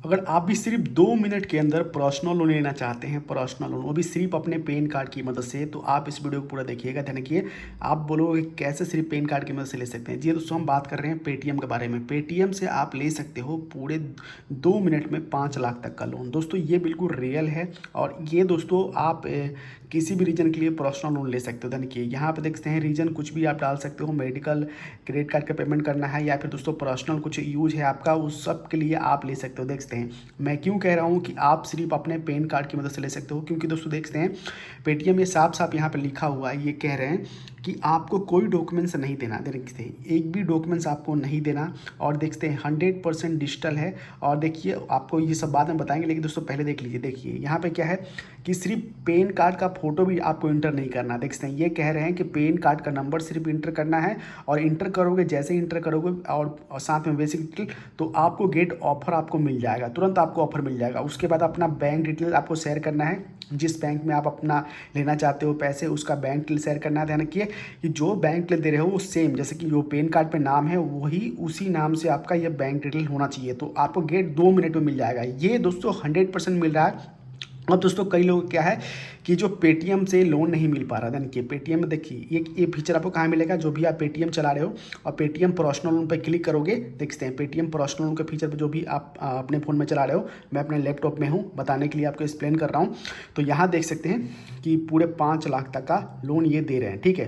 अगर आप भी सिर्फ 2 मिनट के अंदर पर्सनल लोन लेना चाहते हैं, पर्सनल लोन वो भी सिर्फ अपने पैन कार्ड की मदद से, तो आप इस वीडियो को पूरा देखिएगा। ध्यान रखिए, आप बोलोगे कैसे सिर्फ पैन कार्ड की मदद से ले सकते हैं। जी दोस्तों, हम बात कर रहे हैं पेटीएम के बारे में। पेटीएम से आप ले सकते हो पूरे 2 मिनट में 5 लाख तक का लोन। दोस्तों ये बिल्कुल रियल है, और ये दोस्तों आप किसी भी रीजन के लिए पर्सनल लोन ले सकते हो। ध्यान रखिए, यहाँ पे देखते हैं रीजन कुछ भी आप डाल सकते हो, मेडिकल, क्रेडिट कार्ड का पेमेंट करना है, या फिर दोस्तों पर्सनल कुछ यूज है आपका, उस सब के लिए आप ले सकते हो। देखते हैं मैं क्यों कह रहा हूँ कि आप सिर्फ अपने पैन कार्ड की मदद से ले सकते हो, क्योंकि दोस्तों देखते हैं पेटीएम ये साफ साफ यहाँ पर लिखा हुआ है, ये कह रहे हैं कि आपको कोई डॉक्यूमेंट्स नहीं देना। देखते हैं एक भी डॉक्यूमेंट्स आपको नहीं देना, और देखते हैं 100% डिजिटल है। और देखिए आपको ये सब बाद में बताएंगे, लेकिन दोस्तों पहले देख लीजिए। देखिए यहाँ पे क्या है कि सिर्फ पैन कार्ड का फोटो भी आपको इंटर नहीं करना। देखते हैं ये कह रहे हैं कि पैन कार्ड का नंबर सिर्फ इंटर करना है, और इंटर करोगे, जैसे इंटर करोगे और साथ में बेसिक डिटेल, तो आपको गेट ऑफर आपको मिल जाएगा, तुरंत आपको ऑफर मिल जाएगा। उसके बाद अपना बैंक डिटेल आपको शेयर करना है, जिस बैंक में आप अपना लेना चाहते हो पैसे, उसका बैंक डिटेल शेयर करना है। ध्यान रखिए कि जो बैंक डिटेल दे रहे हो वो सेम, जैसे कि जो पैन कार्ड पे नाम है वही उसी नाम से आपका ये बैंक डिटेल होना चाहिए, तो आपको गेट 2 मिनट में मिल जाएगा। ये दोस्तों 100% मिल रहा है। अब दोस्तों कई लोग क्या है कि जो पेटीएम से लोन नहीं मिल पा रहा था, कि पेटीएम में देखिए ये फीचर आपको कहाँ मिलेगा, जो भी आप पेटीएम चला रहे हो और पेटीएम पर्सनल लोन पर क्लिक करोगे, देखते हैं पेटीएम पर्सनल लोन के फीचर पर जो भी आप अपने फ़ोन में चला रहे हो, मैं अपने लैपटॉप में हूँ, बताने के लिए आपको एक्सप्लेन कर रहा हूँ। तो यहाँ देख सकते हैं कि पूरे 5 लाख तक का लोन ये दे रहे हैं। ठीक है,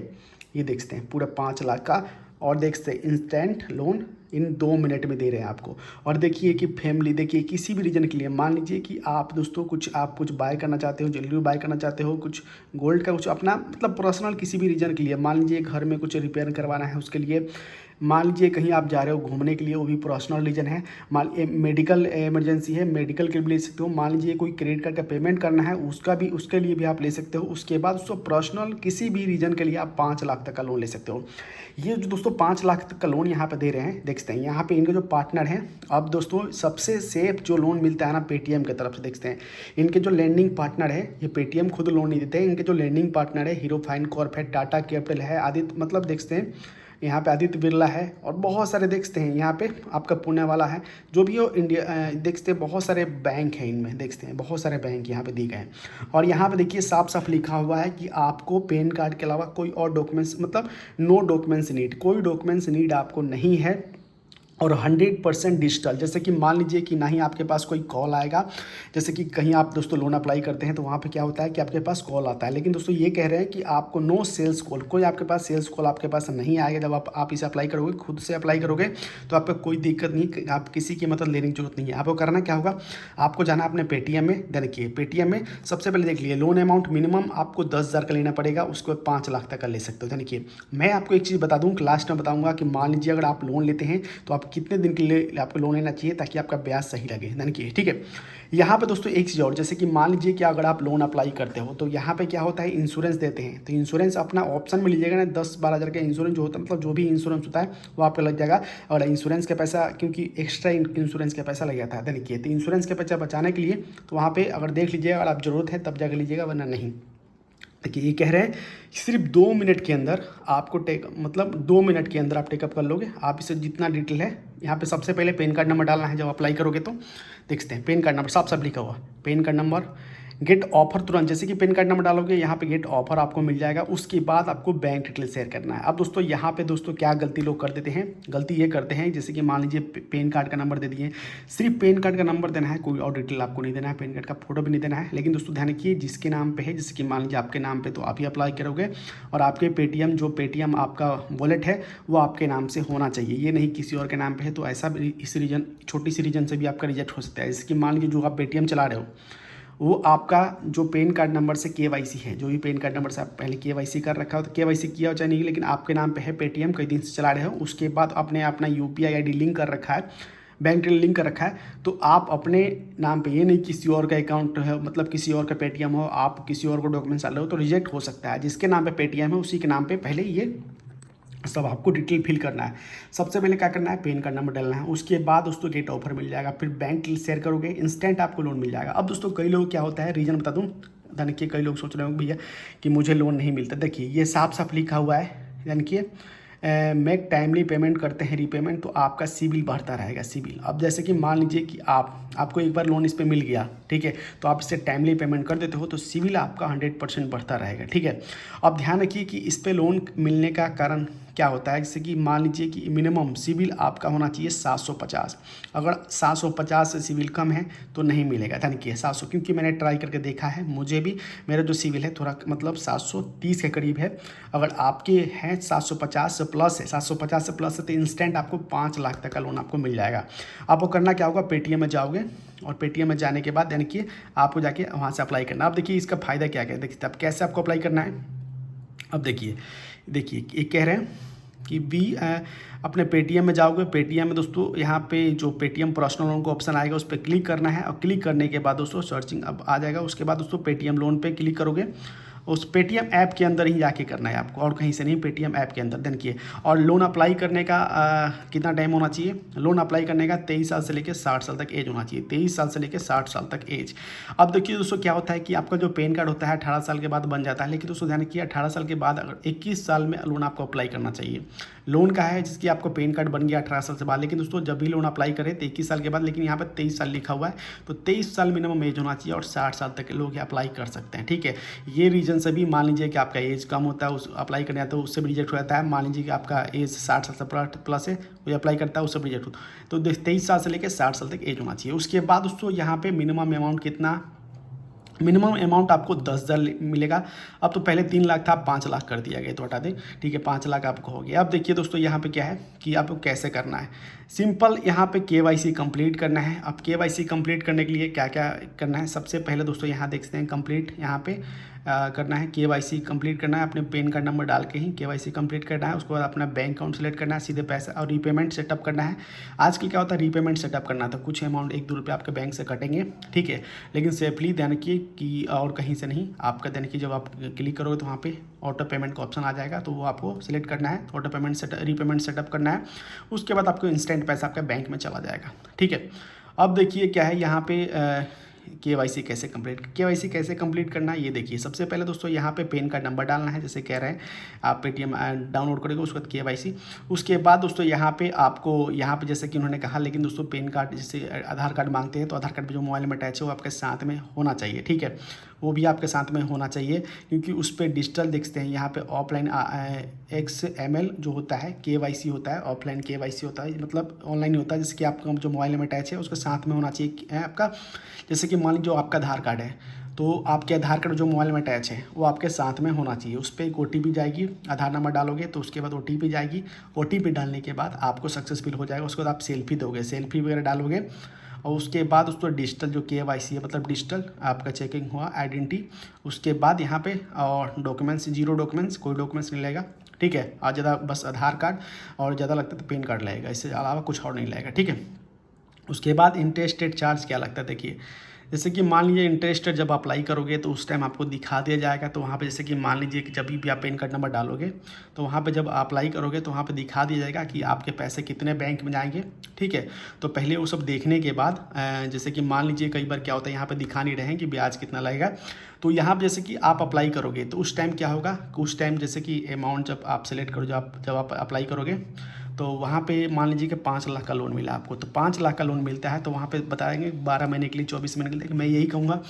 ये देखते हैं पूरे 5 लाख का, और देखते हैं इंस्टेंट लोन इन 2 मिनट में दे रहे हैं आपको। और देखिए कि फैमिली, देखिए किसी भी रीजन के लिए, मान लीजिए कि आप दोस्तों आप कुछ बाय करना चाहते हो, ज्वेलरी बाय करना चाहते हो, कुछ गोल्ड का कुछ अपना मतलब पर्सनल किसी भी रीजन के लिए, मान लीजिए घर में कुछ रिपेयर करवाना है उसके लिए, मान लीजिए कहीं आप जा रहे हो घूमने के लिए, वो भी पर्सनल रीजन है, मान मेडिकल इमरजेंसी है, मेडिकल के लिए ले सकते हो, मान लीजिए कोई क्रेडिट कार्ड का पेमेंट करना है उसका भी, उसके लिए भी आप ले सकते हो। उसके बाद दोस्तों पर्सनल किसी भी रीजन के लिए आप 5 लाख तक का लोन ले सकते हो। ये जो दोस्तों 5 लाख तक का लोन यहाँ पे दे रहे हैं, देखते हैं यहाँ पे इनके जो पार्टनर हैं। अब दोस्तों सबसे सेफ जो लोन मिलता है ना पेटीएम की तरफ से, देखते हैं इनके जो लैंडिंग पार्टनर है, ये पेटीएम खुद लोन नहीं देते हैं, इनके जो लैंडिंग पार्टनर है हीरो फाइन कॉर्प है, टाटा कैपिटल है, आदित्य मतलब देखते हैं यहाँ पे आदित्य बिरला है, और बहुत सारे देखते हैं यहाँ पे आपका पुणे वाला है, जो भी हो इंडिया, देखते हैं बहुत सारे बैंक हैं इनमें, देखते हैं बहुत सारे बैंक यहाँ पे दिए गए हैं। और यहाँ पे देखिए साफ साफ लिखा हुआ है कि आपको पैन कार्ड के अलावा कोई और डॉक्यूमेंट्स, मतलब नो डॉक्यूमेंट्स नीड, कोई डॉक्यूमेंट्स नीड आपको नहीं है, और 100% डिजिटल। जैसे कि मान लीजिए कि ना ही आपके पास कोई कॉल आएगा, जैसे कि कहीं आप दोस्तों लोन अप्लाई करते हैं तो वहाँ पे क्या होता है कि आपके पास कॉल आता है, लेकिन दोस्तों ये कह रहे हैं कि आपको नो सेल्स कॉल, कोई आपके पास सेल्स कॉल आपके पास नहीं आएगा। जब आप इसे अप्लाई करोगे, खुद से अप्लाई करोगे, तो आपको कोई दिक्कत नहीं, आप किसी की मदद लेने की जरूरत नहीं है। आपको करना क्या होगा, आपको जाना अपने पेटीएम में। देखिए पेटीएम में सबसे पहले देख लीजिए लोन अमाउंट मिनिमम आपको 10,000 का लेना पड़ेगा, उसके बाद 5 लाख तक का ले सकते हो। देखिए मैं आपको एक चीज़ बता दूँ, लास्ट में बताऊँगा कि मान लीजिए अगर आप लोन लेते हैं तो आप कितने दिन के लिए आपको लोन लेना चाहिए ताकि आपका ब्याज सही लगे। देखिए ठीक है, यहाँ पे दोस्तों एक चीज़ और, जैसे कि मान लीजिए कि अगर आप लोन अप्लाई करते हो तो यहाँ पे क्या होता है, इंश्योरेंस देते हैं, तो इंश्योरेंस अपना ऑप्शन में लीजिएगा ना, 10-12 हज़ार का इंश्योरेंस जो होता है, मतलब जो भी इंश्योरेंस होता है वो आपका लग जाएगा। और इंश्योरेंस का पैसा, क्योंकि एक्स्ट्रा इंश्योरेंस का पैसा लग जाता है। देखिए तो इंश्योरेंस का पैसा बचाने के लिए तो वहाँ पर अगर देख लीजिएगा, अगर आप ज़रूरत है तब जाकर लीजिएगा, वरना नहीं। देखिए ये कह रहे हैं सिर्फ 2 मिनट के अंदर आपको मतलब 2 मिनट के अंदर आप टेकअप कर लोगे। आप इसे जितना डिटेल है यहाँ पे सबसे पहले पैन कार्ड नंबर डालना है जब अप्लाई करोगे, तो देखते हैं पैन कार्ड नंबर साफ साफ लिखा हुआ, PAN card number, get offer तुरंत, जैसे कि पैन कार्ड नंबर डालोगे यहाँ पे गेट ऑफर आपको मिल जाएगा। उसके बाद आपको बैंक डिटेल शेयर करना है। अब दोस्तों यहाँ पे दोस्तों क्या गलती लोग कर देते हैं, गलती ये करते हैं जैसे कि मान लीजिए पैन कार्ड का नंबर दे दिए, सिर्फ पैन कार्ड का नंबर देना है, कोई और डिटेल आपको नहीं देना है, पैन कार्ड का फोटो भी नहीं देना है। लेकिन दोस्तों ध्यान रखिए जिसके नाम पे है, जैसे कि मान लीजिए आपके नाम पे, तो आप ही अप्लाई करोगे, और आपके पेटीएम जो पेटीएम आपका वॉलेट है वो आपके नाम से होना चाहिए, ये नहीं किसी और के नाम पे है। तो ऐसा इस रीजन, छोटी सी रीजन से भी आपका रिजेक्ट हो सकता है। जैसे कि मान लीजिए जो आप पेटीएम चला रहे हो वो आपका जो पैन कार्ड नंबर से केवाईसी है, जो भी पैन कार्ड नंबर से आप पहले केवाईसी कर रखा हो, तो केवाईसी किया हो चाहे नहीं, लेकिन आपके नाम पे है पेटीएम, कई दिन से चला रहे हो, उसके बाद आपने अपना यूपीआई आईडी लिंक कर रखा है, बैंक डिटेल लिंक कर रखा है, तो आप अपने नाम पे, ये नहीं किसी और का अकाउंट है, मतलब किसी और का पेटीएम हो, आप किसी और को डॉक्यूमेंट्स डाल रहे हो तो रिजेक्ट हो सकता है। जिसके नाम पे पेटीएम है उसी के नाम पे पहले ये सब आपको डिटेल फिल करना है। सबसे पहले क्या करना है, पैन कार्ड नंबर डालना है, उसके बाद दोस्तों गेट ऑफर मिल जाएगा, फिर बैंक डिटेल शेयर करोगे, इंस्टेंट आपको लोन मिल जाएगा। अब दोस्तों कई लोग क्या होता है, रीजन बता दूं, देखिए कई लोग सोच रहे होंगे भैया कि मुझे लोन नहीं मिलता। देखिए ये साफ साफ लिखा हुआ है, यानी कि मेक टाइमली पेमेंट करते हैं रीपेमेंट, तो आपका सिबिल बढ़ता रहेगा सिबिल। अब जैसे कि मान लीजिए कि आपको एक बार लोन इस पे मिल गया, ठीक है, तो आप इससे टाइमली पेमेंट कर देते हो तो सिबिल आपका 100% बढ़ता रहेगा, ठीक है। अब ध्यान रखिए कि इस पे लोन मिलने का कारण क्या होता है, जैसे कि मान लीजिए कि मिनिमम सिबिल आपका होना चाहिए 750। अगर 750 से सिबिल कम है तो नहीं मिलेगा, यानी कि 700, क्योंकि मैंने ट्राई करके देखा है, मुझे भी मेरा जो सिबिल है थोड़ा मतलब 730 के करीब है। अगर आपके हैं 750 से प्लस है, 750 से प्लस है, तो इंस्टेंट आपको 5 लाख तक का लोन आपको मिल जाएगा। आपको करना क्या होगा, पेटीएम में जाओगे और पेटीएम में जाने के बाद यानी कि आपको जाके वहाँ से अप्लाई करना। अब देखिए इसका फ़ायदा क्या है, देखिए अब कैसे आपको अप्लाई करना है। अब देखिए ये कह रहे हैं कि अपने पेटीएम में जाओगे, पेटीएम में दोस्तों यहाँ पे जो पेटीएम पर्सनल लोन का ऑप्शन आएगा उस पर क्लिक करना है, और क्लिक करने के बाद दोस्तों सर्चिंग अब आ जाएगा। उसके बाद दोस्तों पेटीएम लोन पे क्लिक करोगे, उस पेटीएम ऐप के अंदर ही जाके करना है आपको, और कहीं से नहीं, पेटीएम ऐप के अंदर देन किए। और लोन अप्लाई करने का कितना टाइम होना चाहिए, लोन अप्लाई करने का 23 साल से लेकर 60 साल तक एज होना चाहिए, 23 साल से लेकर 60 साल तक एज। अब देखिए दोस्तों क्या होता है कि आपका जो पैन कार्ड होता है 18 साल के बाद बन जाता है, लेकिन दोस्तों ध्यान रखिए 18 साल के बाद अगर 21 साल में लोन आपको अप्लाई करना चाहिए। लोन का है जिसकी आपको पैन कार्ड बन गया 18 साल से बाद, लेकिन दोस्तों जब भी लोन अप्लाई करें तो 21 साल के बाद, लेकिन यहाँ पर 23 साल लिखा हुआ है, तो 23 साल मिनिमम एज होना चाहिए और 60 साल तक के लोग अप्लाई कर सकते हैं, ठीक है। ये रीजन से भी मान लीजिए कि आपका एज कम होता है, उस अप्लाई करने आता है उससे भी रिजेक्ट हो जाता है। मान लीजिए कि आपका एज 60 साल से प्लस है, वो अप्लाई करता है उससे भी रिजेक्ट होता है। तो 23 साल से लेकर 60 साल तक एज होना चाहिए। उसके बाद दोस्तों यहाँ पे मिनिमम अमाउंट कितना, मिनिमम अमाउंट आपको 10,000 मिलेगा। अब तो पहले 3 लाख था, 5 लाख कर दिया गया, तो हटा दें, ठीक है, 5 लाख आपको हो गया। अब देखिए दोस्तों यहाँ पे क्या है कि आपको कैसे करना है, सिंपल यहाँ पे KYC कंप्लीट करना है। अब KYC कंप्लीट करने के लिए क्या क्या करना है, सबसे पहले दोस्तों यहाँ देखते हैं कंप्लीट, यहाँ पे करना है KYC कंप्लीट करना है, अपने पैन कार्ड नंबर डाल के ही KYC कंप्लीट करना है। उसके बाद अपना बैंक अकाउंट सेलेक्ट करना है, सीधे पैसा और रीपेमेंट सेटअप करना है। आजकल क्या होता है, रीपेमेंट सेटअप करना था, कुछ अमाउंट 1-2 रुपये आपके बैंक से कटेंगे, ठीक है, लेकिन सेफली ध्यान रखिए कि और कहीं से नहीं, आपका ध्यान रखिए जब आप क्लिक करोगे तो वहाँ पे ऑटो पेमेंट का ऑप्शन आ जाएगा, तो वो आपको सेलेक्ट करना है, ऑटो पेमेंट रीपेमेंट सेटअप करना है। उसके बाद आपको इंस्टेंट पैसा आपके बैंक में चला जाएगा, ठीक है। अब देखिए क्या है यहाँ पे KYC कैसे कंप्लीट करना है, ये देखिए। सबसे पहले दोस्तों यहाँ पे पैन कार्ड नंबर डालना है, जैसे कह रहे हैं आप पेटीएम डाउनलोड करेंगे, उसके बाद KYC। उसके बाद दोस्तों यहाँ पे आपको यहाँ पे जैसे कि उन्होंने कहा, लेकिन दोस्तों पैन कार्ड जैसे आधार कार्ड मांगते हैं, तो आधार कार्ड जो मोबाइल में अटैच है वो आपके साथ में होना चाहिए, ठीक है, वो भी आपके साथ में होना चाहिए, क्योंकि उस पर डिजिटल देखते हैं यहाँ पे ऑफलाइन XML जो होता है KYC होता है, ऑफलाइन KYC होता है, मतलब ऑनलाइन होता है, जैसे कि आपका जो मोबाइल में अटैच है उसके साथ में होना चाहिए आपका। जैसे कि मान लीजिए जो आपका आधार कार्ड है, तो आपके आधार कार्ड जो मोबाइल में अटैच है वो आपके साथ में होना चाहिए। उस पर एक OTP जाएगी, आधार नंबर डालोगे तो उसके बाद OTP जाएगी, OTP डालने के बाद आपको सक्सेसफुल हो जाएगा। उसके बाद आप सेल्फी दोगे, सेल्फी वगैरह डालोगे, और उसके बाद उसको डिजिटल जो KYC है, मतलब डिजिटल आपका चेकिंग हुआ आइडेंटिटी। उसके बाद यहाँ पे और डॉक्यूमेंट्स, 0 डॉक्यूमेंट्स, कोई डॉक्यूमेंट्स नहीं लगेगा, ठीक है, और ज़्यादा बस आधार कार्ड, और ज़्यादा लगता है तो पैन कार्ड लगेगा, इससे अलावा कुछ और नहीं लगेगा, ठीक है। उसके बाद इंटरेस्ट रेट चार्ज क्या लगता है, देखिए जैसे कि मान लीजिए इंटरेस्ट जब अप्लाई करोगे तो उस टाइम आपको दिखा दिया जाएगा। तो वहाँ पे जैसे कि मान लीजिए कि जब भी आप पैन कार्ड नंबर डालोगे तो वहाँ पे जब अप्लाई करोगे तो वहाँ पे दिखा दिया जाएगा कि आपके पैसे कितने बैंक में जाएंगे, ठीक है। तो पहले वो सब देखने के बाद जैसे कि मान लीजिए कई बार क्या होता है यहाँ पे दिखा नहीं रहे हैं कि ब्याज कितना लगेगा, तो यहाँ पर जैसे कि आप अप्लाई करोगे तो उस टाइम क्या होगा, उस टाइम जैसे कि अमाउंट जब आप सेलेक्ट करो, जब आप अप्लाई करोगे तो वहाँ पे मान लीजिए कि 5 लाख का लोन मिला आपको, तो 5 लाख का लोन मिलता है, तो वहाँ पे बताएंगे 12 महीने के लिए, 24 महीने के लिए। मैं यही कहूँगा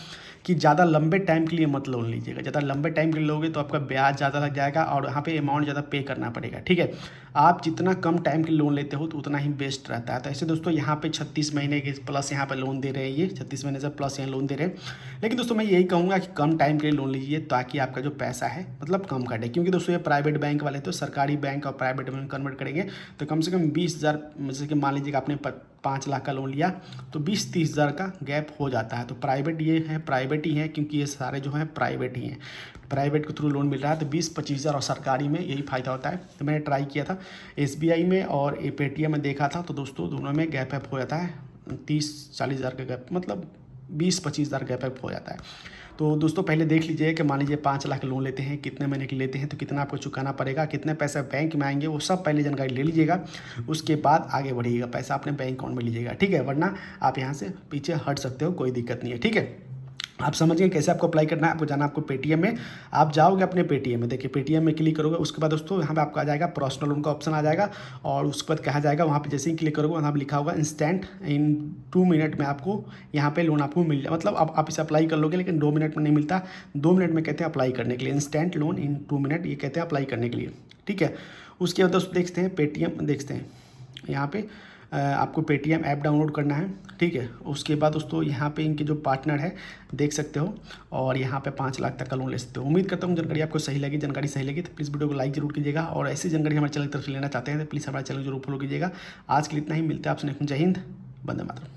कि ज़्यादा लंबे टाइम के लिए मत लोन लीजिएगा, ज़्यादा लंबे टाइम के लिए लोगे तो आपका ब्याज ज़्यादा लग जाएगा और यहाँ पे अमाउंट ज़्यादा पे करना पड़ेगा, ठीक है। आप जितना कम टाइम के लोन लेते हो तो उतना ही बेस्ट रहता है। तो ऐसे दोस्तों यहाँ पे 36 महीने के प्लस यहाँ पे लोन दे रहे हैं, ये 36 महीने से प्लस यहाँ लोन दे रहे हैं। लेकिन दोस्तों मैं यही कहूँगा कि कम टाइम के लिए लोन लीजिए ताकि आपका जो पैसा है मतलब कम कटे, क्योंकि दोस्तों ये प्राइवेट बैंक वाले तो सरकारी बैंक और प्राइवेट में कन्वर्ट करेंगे तो कम से कम 20,000, जैसे कि मान लीजिए कि आपने 5 लाख का लोन लिया तो 20-30 हज़ार का गैप हो जाता है। तो प्राइवेट ये है, प्राइवेट ही है, क्योंकि ये सारे जो हैं प्राइवेट ही हैं, प्राइवेट के थ्रू लोन मिल रहा है। तो 20-25 हज़ार और सरकारी में यही फ़ायदा होता है। तो मैंने ट्राई किया था SBI में और पेटीएम में देखा था, तो दोस्तों दोनों में गैप अप हो जाता है 30-40 हज़ार का गैप, मतलब 20-25 हज़ार गैप अप हो जाता है। तो दोस्तों पहले देख लीजिए कि मान लीजिए 5 लाख लोन लेते हैं, कितने महीने के लेते हैं, तो कितना आपको चुकाना पड़ेगा, कितने पैसे बैंक में आएंगे, वो सब पहले जानकारी ले लीजिएगा। उसके बाद आगे बढ़िएगा, पैसा अपने बैंक अकाउंट में लीजिएगा, ठीक है, वरना आप यहाँ से पीछे हट सकते हो, कोई दिक्कत नहीं है, ठीक है। आप समझ गए कैसे आपको अप्लाई करना है। आपको जाना, आपको पेटीएम में आप जाओगे, अपने पेटीएम में देखिए, पेटीएम में क्लिक करोगे, उसके बाद दोस्तों यहाँ पे आपको आ जाएगा पर्सनल लोन का ऑप्शन आ जाएगा, और उसके बाद कहा जाएगा वहाँ पे जैसे ही क्लिक करोगे वहाँ पे लिखा होगा इंस्टेंट इन 2 मिनट में आपको यहाँ पे लोन आपको मिल जाए, मतलब आप इसे अप्लाई कर लोगे, लेकिन 2 मिनट में नहीं मिलता, 2 मिनट में कहते हैं अप्लाई करने के लिए, इंस्टेंट लोन इन 2 मिनट ये कहते हैं अप्लाई करने के लिए, ठीक है। उसके बाद दोस्तों देखते हैं पेटीएम, देखते हैं यहाँ पे आपको पेटीएम ऐप डाउनलोड करना है, ठीक है। उसके बाद दोस्तों यहाँ पे इनके जो पार्टनर है देख सकते हो, और यहाँ पे 5 लाख तक का लोन ले सकते हो। उम्मीद करता हूँ जानकारी आपको सही लगी, जानकारी सही लगी तो प्लीज़ वीडियो को लाइक जरूर कीजिएगा, और ऐसी जानकारी हमारे चैनल की तरफ से लेना चाहते हैं तो प्लीज़ हमारे चैनल जरूर फॉलो कीजिएगा। आज के लिए इतना ही, मिलते हैं आपसे नेक्स्ट। जय हिंद, वंदे मातरम।